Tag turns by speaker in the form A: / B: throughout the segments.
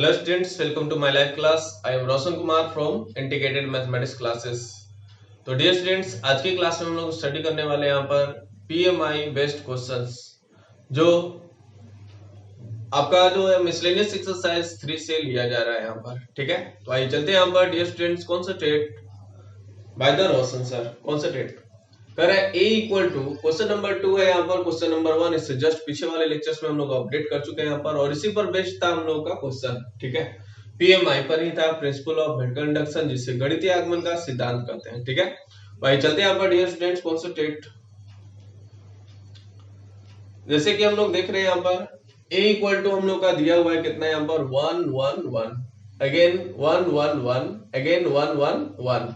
A: Hello students, welcome to my live class. I am Roshan Kumar from Integrated Mathematics Classes. तो dear students, आज की class में हम लोग स्टडी करने वाले हैं यहाँ पर PMI बेस्ड क्वेश्चंस, जो आपका जो है मिसलेनियस एक्सरसाइज 3 से लिया जा रहा है यहाँ पर। ठीक है, तो आइए चलते हैं यहाँ पर। Dear students, concentrate by the Roshan sir, concentrate कर रहा है। A equal to question number 2 है यहाँ पर, क्वेश्चन नंबर 1 इससे जस्ट पीछे वाले लेक्चर्स में हम लोग अपडेट कर चुके हैं यहाँ पर, और इसी पर बेस्ड था हम लोगों का क्वेश्चन। ठीक है, PMI पर ही था, प्रिंसिपल ऑफ मेडिकल इंडक्शन, जिससे गणितीय आगमन का सिद्धांत कहते हैं। ठीक है, भाई चलते हैं यहाँ पर। Dear students, concentrate. जैसे कि हम लोग देख रहे हैं यहाँ पर A इक्वल टू हम लोग का दिया हुआ है कितना यहाँ पर 1 1 1, अगेन 1 1 1, अगेन 1 1 1।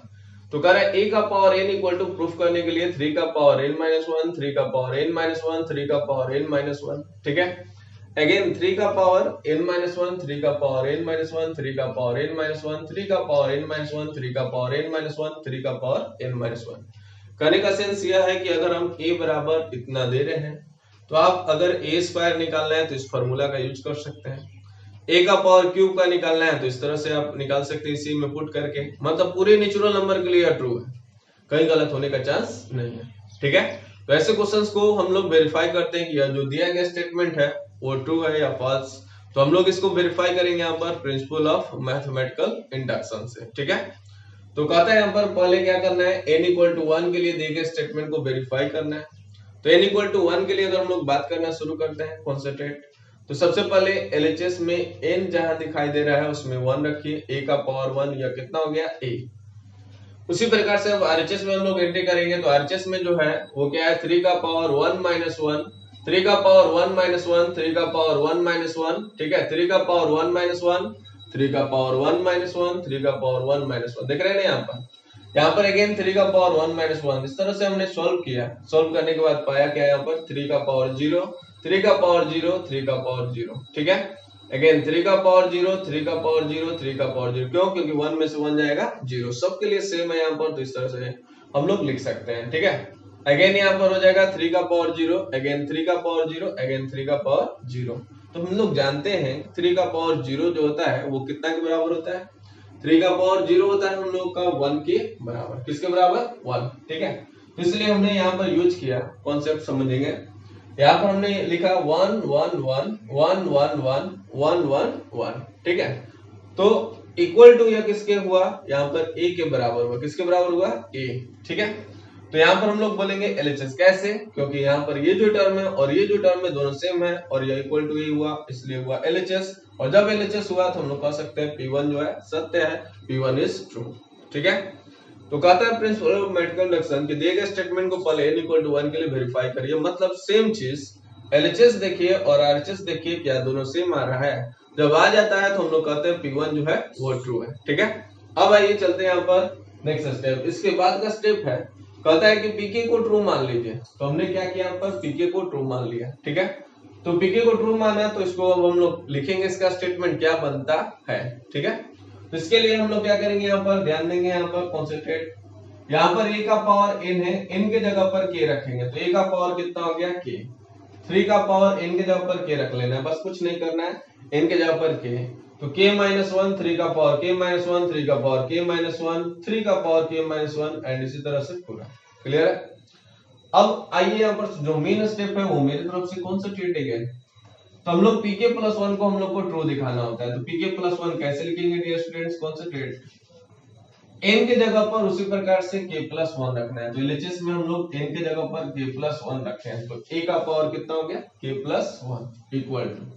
A: तो कह रहा है a का power n equal to proof करने के लिए 3 का पावर n माइनस 1, 3 का पावर n माइनस 1, 3 का पावर n माइनस 1। ठीक है, अगेन 3 का पावर n माइनस 1, 3 का पावर n माइनस 1, 3 का पावर n माइनस 1, 3 का पावर n माइनस 1, 3 का पावर n माइनस 1, 3 का पावर n माइनस 1। कहने का सेंस यह है कि अगर हम a बराबर इतना दे रहे हैं तो आप अगर a स्क्वायर निकालना है तो इस फॉर्मूला का यूज कर सकते हैं। a का पावर क्यूब का निकालना है तो इस तरह से आप निकाल सकते हैं, इसी में पुट करके। मतलब पूरे नेचुरल नंबर के लिए ट्रू है, कहीं गलत होने का चांस नहीं है। ठीक है, तो ऐसे क्वेश्चंस को हम लोग वेरीफाई करते हैं कि यह जो दिया गया स्टेटमेंट है वो ट्रू है या फॉल्स। तो हम लोग इसको वेरीफाई करेंगे यहाँ पर प्रिंसिपल ऑफ मैथमेटिकल इंडक्शन से। ठीक है, तो कहता है यहाँ पर पहले क्या करना है, n इक्वल टू 1 के लिए दिए गए स्टेटमेंट को वेरीफाई करना है। तो n इक्वल टू 1 के लिए अगर हम लोग बात करना शुरू करते हैं, कॉन्सेंट्रेट। तो सबसे पहले LHS में n जहां दिखाई दे रहा है उसमें 1 रखिए, a का पावर 1 या कितना हो गया a। उसी प्रकार से अब RHS में हम लोग एंट्री करेंगे तो RHS में जो है वो क्या है 3 का पावर 1 माइनस 1, 3 का पावर 1 माइनस 1, 3 का पावर 1 माइनस 1। ठीक है, 3 का पावर 1 माइनस 1, 3 का पावर 1 माइनस 1, 3 का पावर 1 माइनस 1। देख रहे हैं ना यहाँ पर अगेन 3 का पावर 1 माइनस 1। इस तरह से हमने सॉल्व किया। सॉल्व करने के बाद पाया क्या यहाँ पर 3 का पावर 0, 3 का पावर 0, 3 का पावर 0। ठीक है, अगेन 3 का पावर 0, 3 का पावर 0, 3 का पावर 0। क्यों? क्योंकि 1 में से 1 जाएगा 0। सबके लिए सेम है यहाँ पर, तो इस तरह से हम लोग लिख सकते हैं। ठीक है, अगेन यहाँ पर हो जाएगा 3 का पावर 0, अगेन 3 का पावर 0, अगेन 3 का पावर 0। तो हम लोग जानते हैं 3 का पावर 0 जो होता है वो कितना के बराबर होता है, 3 का पावर 0 होता है हम लोग का 1 के बराबर। किसके बराबर? 1। ठीक है, तो इसलिए हमने यहाँ पर यूज किया, कॉन्सेप्ट समझेंगे। यहाँ पर हमने लिखा 1 1 1 1 1 1 1 1 1। ठीक है, तो इक्वल टू यह किसके हुआ, यहाँ पर a के बराबर हुआ। किसके बराबर हुआ? a। ठीक है, तो यहाँ पर हम लोग बोलेंगे LHS। कैसे? क्योंकि यहाँ पर ये जो टर्म है और ये जो टर्म है दोनों सेम है और यह इक्वल टू a हुआ, इसलिए हुआ LHS। और जब LHS हुआ तो हम लोग कह सकते हैं P1 जो है सत्य है, P1 इज ट्रू। ठीक है, तो कहता है प्रिंसिपल ऑफ मैथमेटिकल इंडक्शन कि दिए गए स्टेटमेंट को पहले n इक्वल टू 1 के लिए वेरीफाई करिए। मतलब सेम चीज LHS देखिए और RHS देखिए, क्या दोनों सेम आ रहा है। जब आ जाता है तो हम लोग कहते हैं P1 जो है वो ट्रू है। ठीक है, अब आइए चलते हैं यहाँ पर नेक्स्ट स्टेप। इसके बाद का स्टेप है, कहता है कि PK को ट्रू मान लीजिए। तो हमने क्या किया यहाँ पर, PK को ट्रू मान लिया। ठीक है, तो PK को ट्रू माना तो इसको अब हम लोग लिखेंगे, इसका स्टेटमेंट क्या बनता है। ठीक है, तो इसके लिए हम लोग क्या करेंगे, यहाँ पर ध्यान देंगे, यहाँ पर कॉन्सेंट्रेट। यहाँ पर a का पावर n है, n के जगह पर k रखेंगे तो a का पावर कितना हो गया k। 3 का पावर n के जगह पर k रख लेना है, बस कुछ नहीं करना है, n के जगह पर k। तो k माइनस 1, 3 का पावर k माइनस 1, 3 का पावर k माइनस 1, 3 का पावर k माइनस 1 एंड इसी तरह से पूरा। क्लियर है? अब आइए यहाँ पर जो मेन स्टेप है वो मेरी तरफ से कॉन्सेंट्रेट है। तो हम लोग pk प्लस 1 को हम लोग को ट्रू दिखाना होता है। तो pk प्लस 1 कैसे लिखेंगे डियर स्टूडेंट्स, कॉन्सेंट्रेट। n के जगह पर उसी प्रकार से k प्लस 1 रखना है। तो LHS में हम लोग n के जगह पर k प्लस 1 रखे हैं, तो a का पावर कितना हो गया k प्लस 1 इक्वल टू।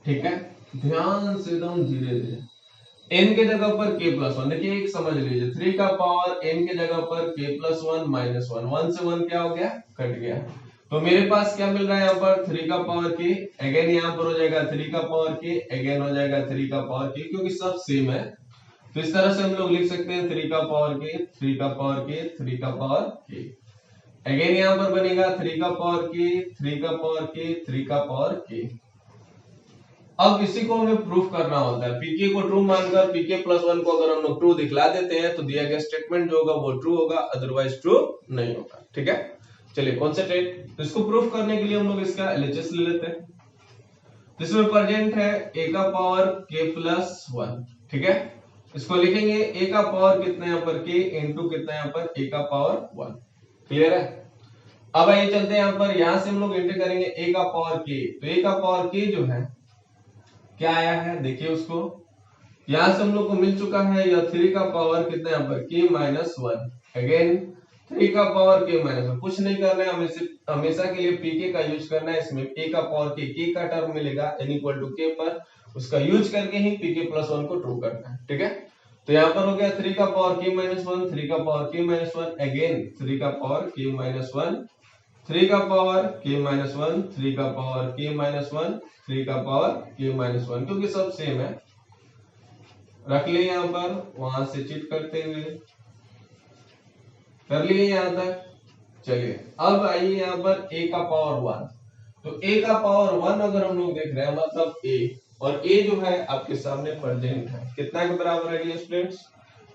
A: ठीक है, ध्यान से एकदम धीरे धीरे n के जगह पर k प्लस 1। देखिए एक समझ लीजिए, 3 का पावर n के जगह पर k प्लस 1 माइनस 1, 1 से 1 क्या हो गया, कट गया। तो मेरे पास क्या मिल रहा है यहाँ पर 3 का पावर k, अगेन यहाँ पर हो जाएगा 3 का पावर k, अगेन हो जाएगा 3 का पावर k, क्योंकि सब सेम है। तो इस तरह से हम लोग लिख सकते हैं 3 का पावर k, 3 का पावर k, 3 का पावर k। अगेन यहाँ पर बनेगा 3 का पावर k, 3 का पावर k, 3 का पावर k। अब इसी को हमें प्रूफ करना होता है। pk को ट्रू मानकर pk प्लस 1 को अगर हम लोग ट्रू दिखला देते हैं तो दिया गया स्टेटमेंट जो होगा वो ट्रू होगा, अदरवाइज ट्रू नहीं होगा। ठीक है, चलिए कॉन्सेंट्रेट। तो इसको प्रूफ करने के लिए हम लोग इसका LHS ले लेते हैं। जिसमें प्रेजेंट है a का पावर k प्लस 1, ठीक है। इसको लिखेंगे a का पावर कितना यहाँ पर k इंटू कितना यहाँ पर a का पावर 1, क्लियर है। अब आइए चलते हैं यहाँ पर, यहां से हम लोग एंटर करेंगे a का पावर k, तो a का पावर k जो है क्या आया है देखिए उसको, यहां से हम लोग को मिल चुका है यह 3 का पावर कितना यहाँ पर k माइनस 1, अगेन 3 का पावर k माइनस 1, कुछ नहीं करना है, हमें सिर्फ हमेशा के लिए pk का यूज करना है। इसमें a का पावर k का टर्म मिलेगा n इक्वल टू k पर, उसका यूज करके ही pk प्लस 1 को ट्रू करना है, ठीक है। तो यहाँ पर हो गया 3 का पावर k माइनस 1, 3 का पावर k माइनस 1, अगेन 3 का पावर k माइनस 1, 3 का पावर k माइनस 1, 3 का पावर k माइनस 1, 3 का पावर k माइनस 1, क्योंकि सब सेम है, रख लिए यहाँ पर, वहां से चीट करते हुए कर लिए यहाँ तक। चलिए अब आइए यहाँ पर a का पावर 1, तो a का पावर 1 अगर हम लोग देख रहे हैं मतलब a, और a जो है आपके सामने प्रेजेंट है, कितना के बराबर है डियर स्टूडेंट्स,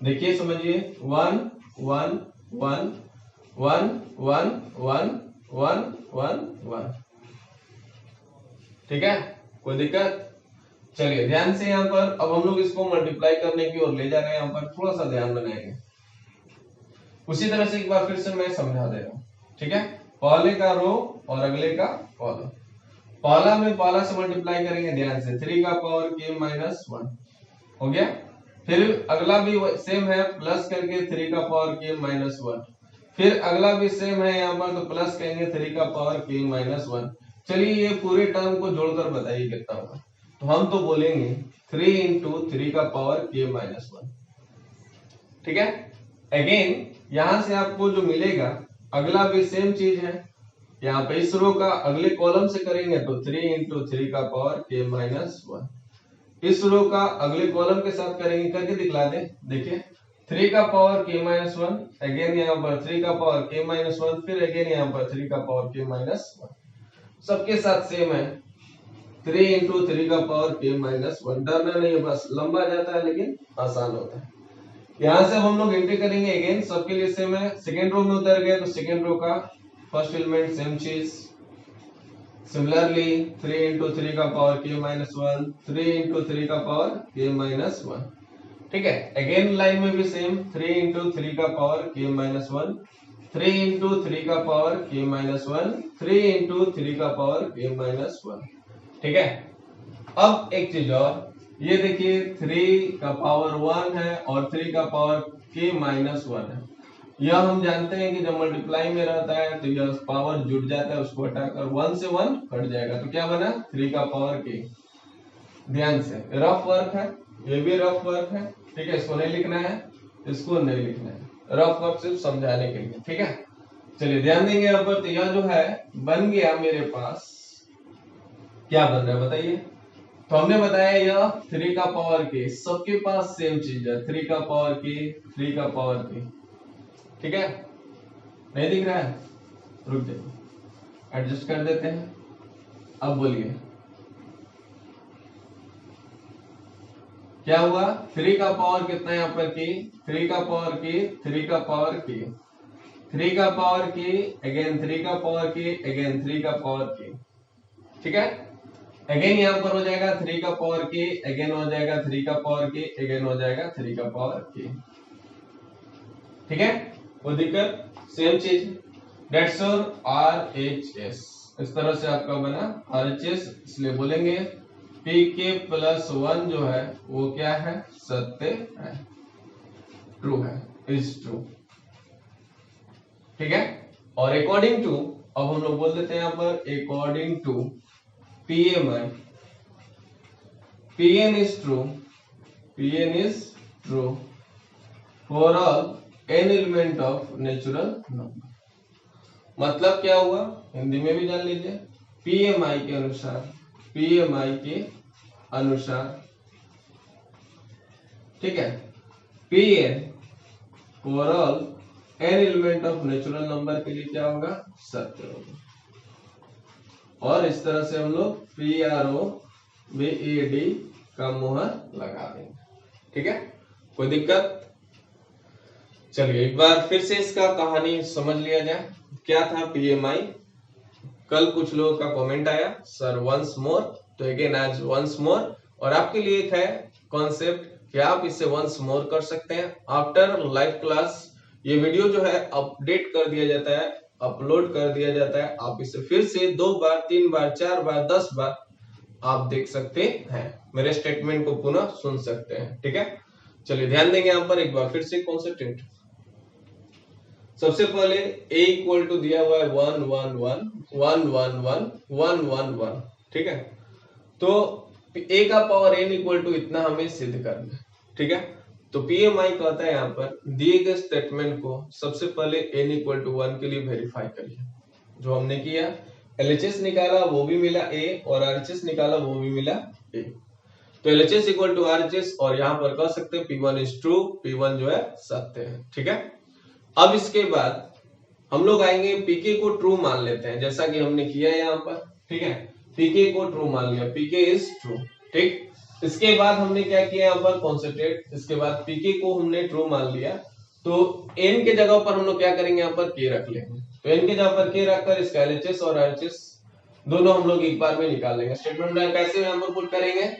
A: देखिए समझिए 1 1 1 1 1 1 1 1 1, ठीक है, कोई दिक्कत। चलिए ध्यान से यहाँ पर अब हम लोग इसको मल्टीप्लाई करने की ओर ले जा रहे हैं, यहाँ पर थोड़ा सा ध्यान बनाएंगे। उसी तरह से एक बार फिर से मैं समझा दे रहा हूँ, ठीक है। पहले का रो और अगले का कॉलम, पहला में पहला से मल्टीप्लाई करेंगे ध्यान से, 3 का पावर k माइनस 1 हो गया, फिर अगला भी सेम है, प्लस करके 3 का पावर k माइनस 1, फिर अगला भी सेम है यहाँ पर, तो प्लस करेंगे 3 का पावर k माइनस 1। चलिए ये पूरे टर्म को जोड़कर बताइए कितना होगा, तो हम तो बोलेंगे 3 इंटू 3 का पावर k माइनस 1, ठीक है। अगेन यहां से आपको जो मिलेगा अगला भी सेम चीज है, यहाँ पे इस रो का अगले कॉलम से करेंगे तो 3 इंटू 3 का पावर k माइनस 1, इस रो का अगले कॉलम के साथ करेंगे, करके दिखला दे, देखिए 3 का पावर k माइनस 1, अगेन यहाँ पर 3 का पावर k माइनस 1, फिर अगेन यहाँ पर 3 का पावर k माइनस 1, सबके साथ सेम है, 3 इंटू 3 का पावर k माइनस 1, डरना नहीं है, बस लंबा जाता है लेकिन आसान होता है। यहां से अब हम लोग एंट्री करेंगे, अगेन सबके लिए सेम है, सेकेंड रो में उतर गए तो सेकेंड रो का फर्स्ट एलिमेंट सेम चीज, सिमिलरली 3 इंटू 3 का पावर k माइनस 1, 3 इंटू 3 का पावर k माइनस 1, ठीक है। अगेन लाइन में भी सेम, 3 इंटू 3 का पावर k माइनस 1, 3 इंटू 3 का पावर k माइनस 1, 3 इंटू 3 का पावर k माइनस 1, ठीक है। अब एक चीज और, ये देखिए 3 का पावर 1 है और 3 का पावर k माइनस 1 है, यह हम जानते हैं कि जब मल्टीप्लाई में रहता है तो यह पावर जुड़ जाता है, उसको हटाकर 1 से 1 कट जाएगा, तो क्या बना 3 का पावर k। ध्यान से रफ वर्क है, ये भी रफ वर्क है, ठीक है, इसको नहीं लिखना है, इसको नहीं लिखना है, रफ वर्क सिर्फ समझाने के लिए, ठीक है। चलिए ध्यान देंगे यहाँ पर, तो यह जो है बन गया मेरे पास, क्या बन रहा है बताइए, तो हमने बताया यह 3 का पावर k, सबके पास सेम चीज है, 3 का पावर k, 3 का पावर k, ठीक है, नहीं दिख रहा है, रुक जाइए एडजस्ट कर देते हैं। अब बोलिए क्या हुआ, 3 का पावर कितना है यहाँ पर k, 3 का पावर k, 3 का पावर k, 3 का पावर k, अगेन 3 का पावर k, अगेन 3 का पावर k, ठीक है। अगेन यहाँ पर हो जाएगा 3 का पावर k, अगेन हो जाएगा 3 का पावर k, अगेन हो जाएगा 3 का पावर k, ठीक है, कोई दिक्कत, सेम चीज, दैट्स योर RHS, इस तरह से आपका बना RHS, इसलिए बोलेंगे pk प्लस 1 जो है वो क्या है, सत्य है, ट्रू है, इज ट्रू, ठीक है। और अकॉर्डिंग टू, अब हम लोग बोल देते हैं यहाँ पर according to PMI, Pn is true, Pn is true for all n element of natural number, मतलब क्या हुआ हिंदी में भी जान लीजिए, PMI के अनुसार, PMI के अनुसार, ठीक है, Pn for all n element of natural number के लिए क्या होगा, सत्य होगा, और इस तरह से हम लोग PRO BED का मुहर लगा देंगे, ठीक है, कोई दिक्कत। चलिए एक बार फिर से इसका कहानी समझ लिया जाए, क्या था PMI, कल कुछ लोगों का कमेंट आया सर वंस मोर, तो अगेन आज वंस मोर, और आपके लिए एक है कॉन्सेप्ट कि आप इसे वंस मोर कर सकते हैं आफ्टर लाइव क्लास। ये वीडियो जो है अपडेट कर दिया जाता है, अपलोड कर दिया जाता है, आप इसे फिर से 2 बार 3 बार 4 बार 10 बार आप देख सकते हैं, मेरे स्टेटमेंट को पुनः सुन सकते हैं। ठीक है, चलिए ध्यान देंगे यहाँ पर एक बार फिर से कॉन्सेप्ट। सबसे पहले a इक्वल टू दिया हुआ है 1 1 1 1 1 1 1 1 1। ठीक है, तो a का पावर n इक्वल टू इतना हमें सिद्ध करना है। ठीक है, तो PMI कहता है यहाँ पर दिए गए स्टेटमेंट को सबसे पहले n इक्वल टू 1 के लिए वेरीफाई करिए। जो हमने किया LHS निकाला वो भी मिला a, और RHS निकाला वो भी मिला a। तो LHS इक्वल टू RHS, और यहाँ पर कह सकते हैं P1 इज ट्रू, P1 जो है सत्य है। ठीक है, अब इसके बाद हम लोग आएंगे PK को ट्रू मान लेते हैं, जैसा कि हमने किया है यहाँ पर। ठीक है, PK को ट्रू मान लिया, PK इज ट्रू। ठीक, इसके बाद हमने क्या किया यहाँ पर कॉन्सेंट्रेट, इसके बाद PK को हमने ट्रू मान लिया, तो n के जगह पर हम लोग क्या करेंगे यहाँ पर k रख लेंगे। तो n के जगह पर k रखकर इसका LHS और RHS दोनों हम लोग एक बार में निकाल लेंगे। स्टेटमेंट में कैसे यहाँ पर पुट करेंगे,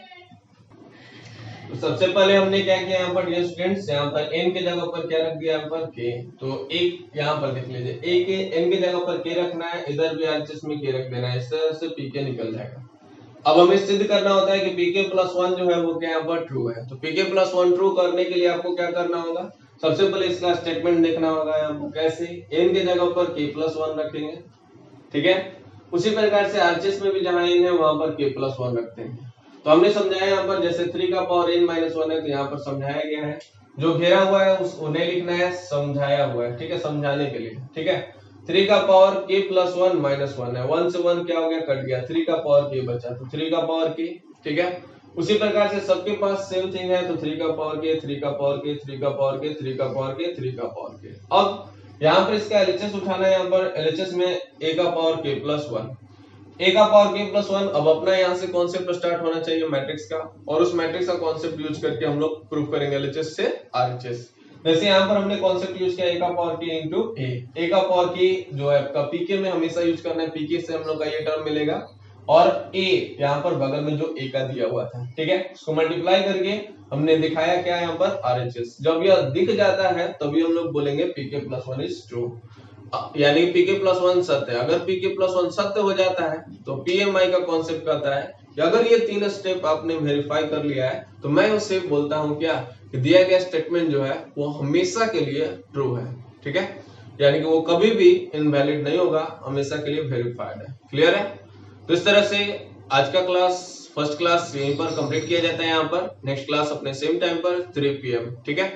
A: तो सबसे पहले हमने क्या किया यहाँ पर डियर स्टूडेंट्स, यहाँ पर n के जगह पर क्या रख दिया यहाँ पर k, तो एक यहाँ पर देख लीजिए a के n के जगह पर k रखना है, इधर भी RHS में k रख देना है, इस तरह से PK निकल जाएगा। अब हमें सिद्ध करना होता है कि PK प्लस 1 जो है वो क्या यहाँ पर ट्रू है। तो PK प्लस 1 ट्रू करने के लिए आपको क्या करना होगा, सबसे पहले इसका स्टेटमेंट देखना होगा यहाँ पर कैसे, n के जगह पर k प्लस 1 रखेंगे। ठीक है, उसी प्रकार से RHS में भी जहां n है वहां पर k प्लस 1 रखते हैं। तो हमने समझाया यहाँ पर जैसे 3 का पावर n माइनस 1 है, तो यहाँ पर समझाया गया है, जो घेरा हुआ है उसको नहीं लिखना है, समझाया हुआ है। ठीक है, समझाने के लिए। ठीक है, 3 का पावर k प्लस 1 माइनस 1 है, 1 से 1 क्या हो गया, कट गया, 3 का पावर k बचा, तो 3 का पावर k। ठीक है, उसी प्रकार से सबके पास सेम थिंग है, तो 3 का पावर k 3 का पावर k 3 का पावर k 3 का पावर k 3 का पावर k। अब यहाँ पर इसका LHS उठाना है, यहाँ पर LHS में a का पावर k प्लस 1, a का पावर k प्लस 1। अब अपना यहाँ से कॉन्सेप्ट स्टार्ट होना चाहिए मैट्रिक्स का, और उस मैट्रिक्स का कॉन्सेप्ट यूज करके हम लोग प्रूव करेंगे LHS से RHS। जैसे यहाँ पर हमने कॉन्सेप्ट यूज किया a का पावर k इंटू a का पावर k जो है आपका PK में हमेशा यूज करना है, PK से हम लोग का ये टर्म मिलेगा, और a यहाँ पर बगल में जो a का दिया हुआ था। ठीक है, इसको मल्टीप्लाई करके हमने दिखाया क्या यहाँ पर RHS। जब यह दिख जाता है तभी हम लोग बोलेंगे PK प्लस 1 इज ट्रू, यानी PK प्लस 1 सत्य है। अगर PK प्लस 1 सत्य हो जाता है तो PMI का कॉन्सेप्ट कहता है कि अगर ये 3 स्टेप आपने वेरीफाई कर लिया है तो मैं उसे बोलता हूं क्या, कि दिया गया स्टेटमेंट जो है वो हमेशा के लिए ट्रू है। ठीक है, यानी कि वो कभी भी इनवैलिड नहीं होगा, हमेशा के लिए वेरीफाइड है। क्लियर है, तो इस तरह से आज का क्लास फर्स्ट क्लास यहीं पर कंप्लीट किया जाता है। यहाँ पर नेक्स्ट क्लास अपने सेम टाइम पर 3 PM। ठीक है,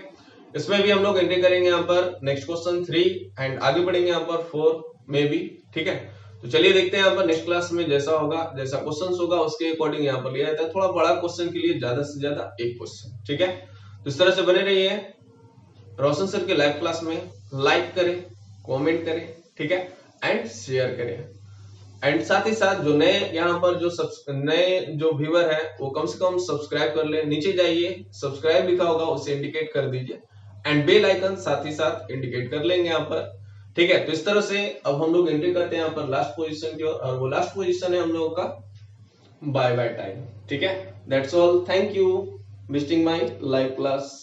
A: इसमें भी हम लोग एंट्री करेंगे यहाँ पर नेक्स्ट क्वेश्चन 3 एंड आगे बढ़ेंगे यहाँ पर 4 में भी। ठीक है, तो चलिए देखते हैं यहाँ पर नेक्स्ट क्लास में जैसा होगा, जैसा क्वेश्चन होगा उसके अकॉर्डिंग यहाँ पर लिया जाता है। थोड़ा बड़ा क्वेश्चन के लिए ज्यादा से ज्यादा एक क्वेश्चन। ठीक है, तो इस तरह से बने रहिए रोशन सर के लाइव क्लास में, लाइक करें, कॉमेंट करें, ठीक है, एंड शेयर करें। एंड साथ ही साथ जो नए यहाँ पर जो नए जो व्यूअर है वो कम से कम सब्सक्राइब कर ले, नीचे जाइए सब्सक्राइब लिखा होगा उसे इंडिकेट कर दीजिए, एंड बेल आइकन साथ ही साथ इंडिकेट कर लेंगे यहाँ पर। ठीक है, तो इस तरह से अब हम लोग एंट्री करते हैं यहाँ पर लास्ट पोजीशन की ओर, और वो लास्ट पोजीशन है हम लोगों का बाय बाय टाइम। ठीक है, that's all, thank you visiting my live class.